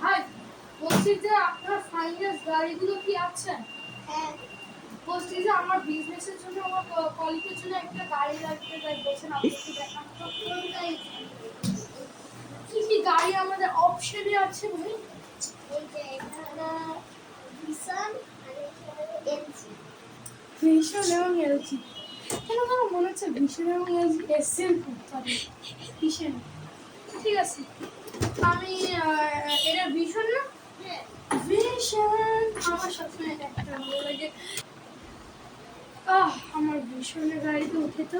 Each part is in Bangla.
হাই, বলছি যে আপনার ফাইন্যান্স গাড়িগুলো কি আছে? হ্যাঁ, বলছি যে আমার বিজনেসের জন্য আমার কলিগের জন্য একটা গাড়ি লাগবে, তাই বলছেন আপনি একটু দেখান তো। কোন গাড়ি? কি কি গাড়ি আমাদের অপশনে আছে ভাই? এই যে এটা হলো ভিশন আর এটা হলো এলজি। ভীষণ এবং এলজি। কেন কেন মনে হচ্ছে ভীষণ এবং এলজি এসএল করতে হবে। ভীষণ, ঠিক আছে। আমি এটা ভীষণ না, হ্যাঁ, ভীষণ আমার সবসময় একটা ভালো লাগে। আমার ভীষণের গাড়িতে উঠে তো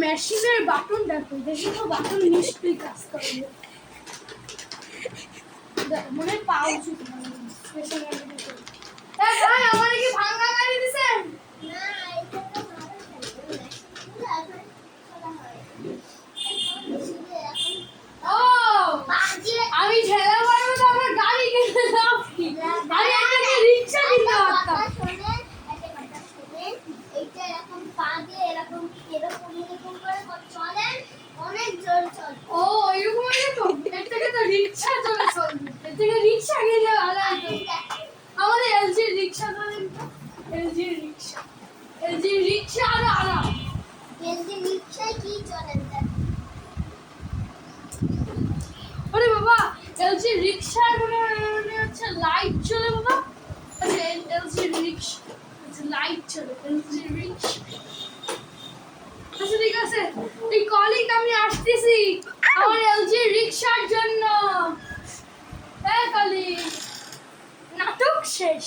মেশিনের বাটন দেখো, দেখি তো বাটন নিশ্চয়ই কাজ করে। মনে হয় পাওয়া উচিত স্পেশাল গাড়িতে। ভাই আমার কি ভাঙা গাড়ি দিছেন? না এটা তো ভালো থাকে মেশিনগুলো এখন চলা হয় এখন মেশিনে এখন ও বাজে আমি ঠেলা মারবো তো আমার গাড়ি কিনে দাও কি? আমি একটা রিক্সা কিনতে পারতাম। কথা শোনেন এইটা এরকম পা দিয়ে এরকম এরকম এরকম করে চলেন অনেক জোর চলে। ও এরকম এরকম এর থেকে তো রিক্সা চলে চলবে, এর থেকে রিক্সা কিনে ভালো হতো। আমাদের এলজি রিক্সা ধরেন তো, এলজি রিক্সা, এলজি রিক্সা আরো আরাম। এলজি রিক্সায় কি চলেন ওরে বাবা, এলজি রিক্সার মানে হচ্ছে লাইট চলে বাবা। আচ্ছা এলজি রিক্সা, আচ্ছা লাইট চলে এলজি রিক্সা। আচ্ছা ঠিক আছে, এই কলিগ আমি আসতেছি আমার এলজি রিক্সার জন্য। হ্যাঁ কলিগ, নাটক শেষ।